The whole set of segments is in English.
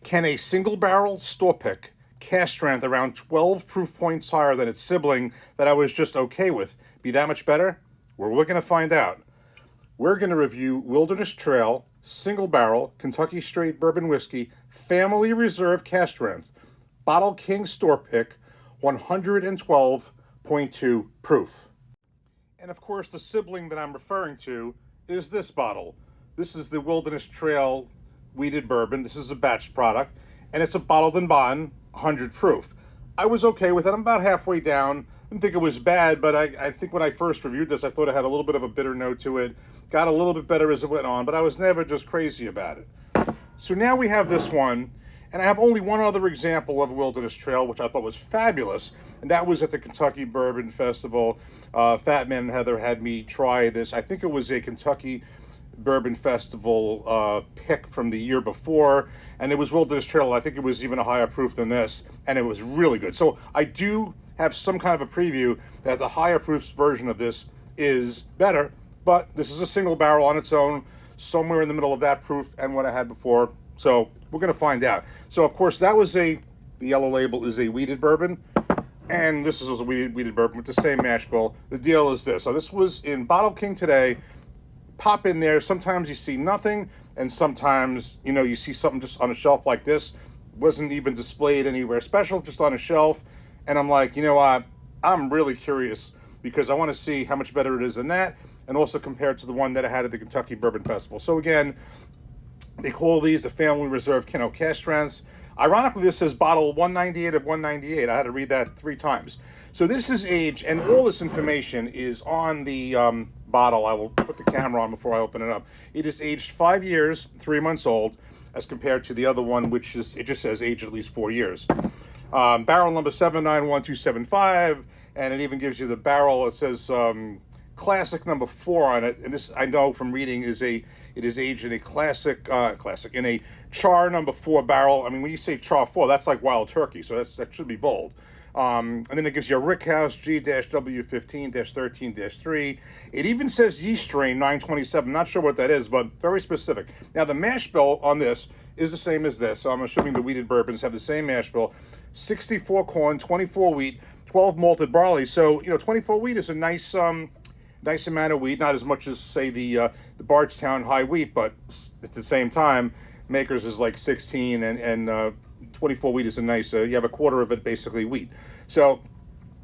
Can a single barrel store pick cask strength around 12 proof points higher than its sibling that I was just okay with be that much better? Well, we're going to find out. We're going to review Wilderness Trail Single Barrel Kentucky Straight Bourbon Whiskey Family Reserve Cask Strength Bottle King Store Pick 112.2 proof. And of course, the sibling that I'm referring to is this bottle. This is the Wilderness Trail Wheated Bourbon. This is a batch product, and it's a bottled and bond 100 proof. I was okay with it. I'm about halfway down. Didn't think it was bad, but I think when I first reviewed this, I thought it had a little bit of a bitter note to it. Got a little bit better as it went on, but I was never just crazy about it. So now we have this one, and I have only one other example of Wilderness Trail, which I thought was fabulous, and that was at the Kentucky Bourbon Festival. Fat Man and Heather had me try this. I think it was a Kentucky Bourbon Festival pick from the year before, and it was Wilderness Trail. I think it was even a higher proof than this, and it was really good. So I do have some kind of a preview that the higher proofs version of this is better, but this is a single barrel on its own, somewhere in the middle of that proof and what I had before. So we're going to find out. So of course that was the yellow label is a wheated bourbon, and this is also wheated bourbon with the same mash bill. The deal is this. So this was in Bottle King today. Pop in there. Sometimes you see nothing, and sometimes, you see something just on a shelf like this. Wasn't even displayed anywhere special, just on a shelf. And I'm like, you know what? I'm really curious because I want to see how much better it is than that, and also compared to the one that I had at the Kentucky Bourbon Festival. So again, they call these the Family Reserve cask strengths. Ironically, this says bottle 198 of 198. I had to read that 3 times. So this is aged, and all this information is on the bottle. I will put the camera on before I open it up. It is aged 5 years, 3 months old, as compared to the other one, which is, it just says aged at least 4 years. Barrel number 791275, and it even gives you the barrel. It says classic number 4 on it, and this I know from reading it is aged in a classic in a char number 4 barrel. I mean, when you say char 4, that's like wild turkey, so that should be bold. And then it gives you a Rickhouse G-W15-13-3. It even says yeast strain 927. Not sure what that is, but very specific. Now, the mash bill on this is the same as this, so I'm assuming the wheated bourbons have the same mash bill. 64 corn, 24 wheat, 12 malted barley. So, 24 wheat is a nice amount of wheat, not as much as, say, the Bardstown high wheat, but at the same time, Makers is like 16, and 24 wheat is a nice, you have a quarter of it basically wheat. So,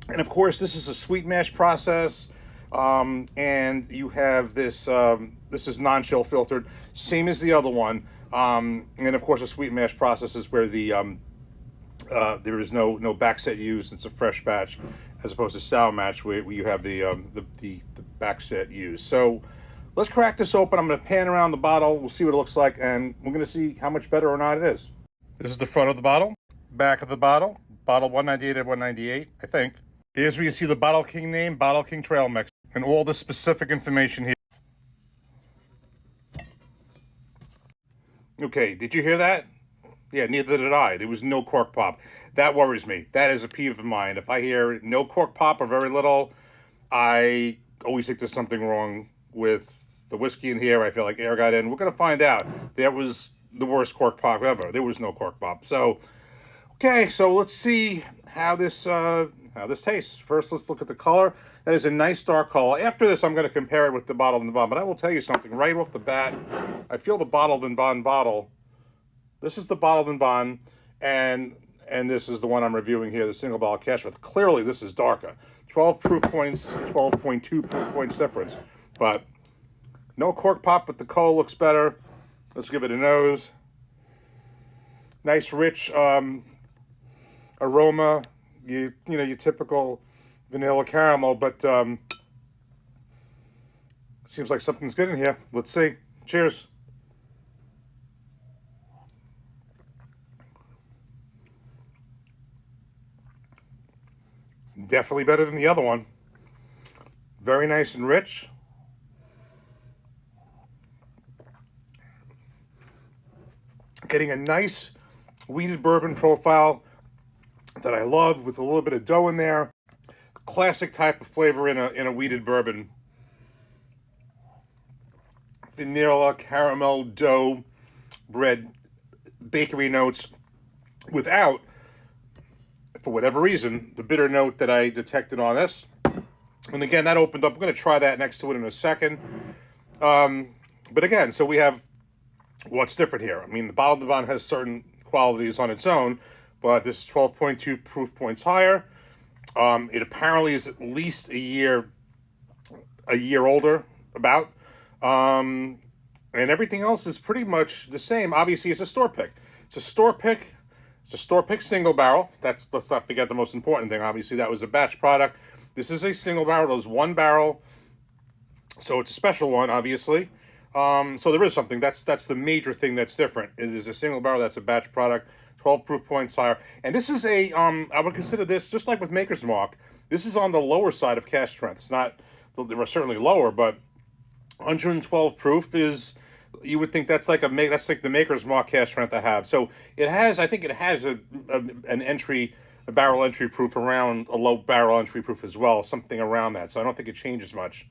and of course, this is a sweet mash process, and you have this, this is non-chill filtered, same as the other one, and of course, a sweet mash process is where the there is no backset used. It's a fresh batch, as opposed to sour match where you have the backset used. So let's crack this open. I'm going to pan around the bottle. We'll see what it looks like, and we're going to see how much better or not it is. This is the front of the bottle, back of the bottle 198 of 198, I think. Here's where you see the Bottle King name, Bottle King Trail Mix, and all the specific information here. Okay, did you hear that? Yeah, neither did I. There was no cork pop. That worries me. That is a peeve of mine. If I hear no cork pop or very little, I always think there's something wrong with the whiskey in here. I feel like air got in. We're going to find out. That was the worst cork pop ever. There was no cork pop. So, okay, so let's see how this tastes. First, let's look at the color. That is a nice dark color. After this, I'm going to compare it with the bottled and bond. But I will tell you something right off the bat. I feel the bottled and bond bottle. This is the bottled and bond, and this is the one I'm reviewing here, the single bottle cask strength. Clearly, this is darker. 12 proof points, 12.2 proof points difference. But no cork pop, but the color looks better. Let's give it a nose. Nice, rich aroma. Your typical vanilla caramel, but seems like something's good in here. Let's see. Cheers. Definitely better than the other one. Very nice and rich. Getting a nice wheated bourbon profile that I love, with a little bit of dough in there. Classic type of flavor in a wheated bourbon. Vanilla, caramel, dough, bread. bakery notes without, for whatever reason, the bitter note that I detected on this. And again, that opened up. I'm going to try that next to it in a second. But again, so we have what's different here. I mean, the Bottled in Bond has certain qualities on its own, but this is 12.2 proof points higher. It apparently is at least a year older, about. And everything else is pretty much the same. Obviously, it's a store pick. It's a store pick. It's a store pick single barrel. Let's not forget the most important thing. Obviously, that was a batch product. This is a single barrel. It was one barrel. So it's a special one, obviously. So there is something. That's the major thing that's different. It is a single barrel. That's a batch product. 12 proof points higher. And this is a, I would consider this, just like with Maker's Mark, this is on the lower side of cask strength. It's not, they were certainly lower, but 112 proof is, you would think that's like the Maker's Mark cask strength I have. So it has, I think it has a barrel entry proof around a low barrel entry proof as well, something around that. So I don't think it changes much.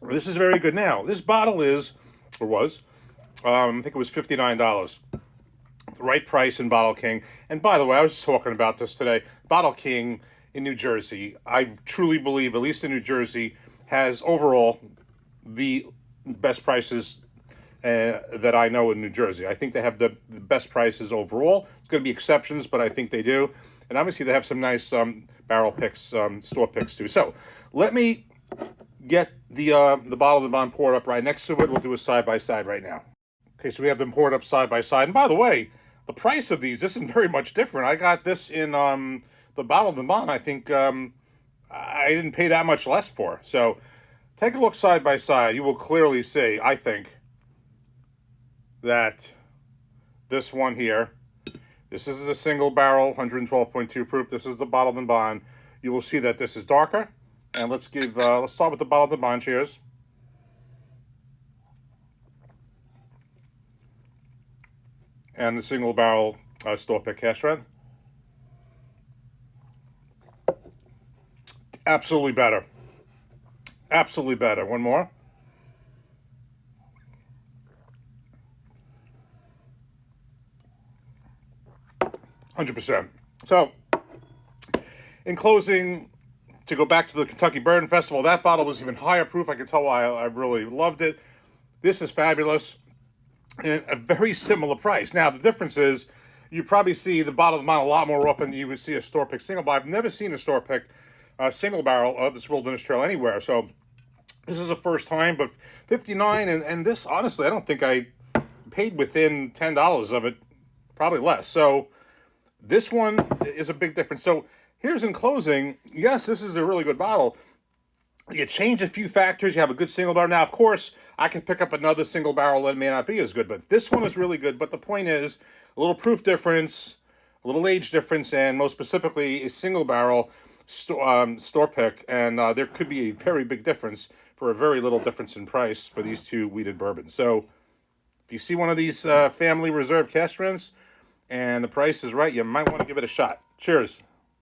This is very good now. This bottle is, or was, I think it was $59. The right price in Bottle King. And by the way, I was just talking about this today. Bottle King in New Jersey, I truly believe, at least in New Jersey, has overall the best prices that I know in New Jersey. I think they have the best prices overall. There's going to be exceptions, but I think they do. And obviously they have some nice barrel picks, store picks too. So let me get the Bottled in Bond poured up right next to it. We'll do a side-by-side right now. Okay, so we have them poured up side by side. And by the way, the price of these isn't very much different. I got this in the Bottled in Bond. I think I didn't pay that much less for. So take a look side by side. You will clearly see, I think, that this one here, this is a single barrel, 112.2 proof. This is the Bottled in Bond. You will see that this is darker. And let's start with the Bottled in Bond. Cheers. And the single barrel store pick cask strength. Absolutely better. Absolutely better. One more. %. So, in closing, to go back to the Kentucky Bourbon Festival, that bottle was even higher proof. I can tell why I really loved it. This is fabulous. And a very similar price. Now, the difference is you probably see the Bottled in Bond a lot more often than you would see a store pick single barrel. I've never seen a store pick single barrel of this Wilderness Trail anywhere. So this is the first time, but 59 and this, honestly, I don't think I paid within $10 of it, probably less. So this one is a big difference. So here's in closing, yes, this is a really good bottle. You change a few factors. You have a good single barrel. Now, of course, I can pick up another single barrel that may not be as good, but this one is really good. But the point is, a little proof difference, a little age difference, and most specifically, a single barrel store pick. And there could be a very big difference for a very little difference in price for these two wheated bourbons. So if you see one of these family reserve cask strengths and the price is right, you might want to give it a shot. Cheers.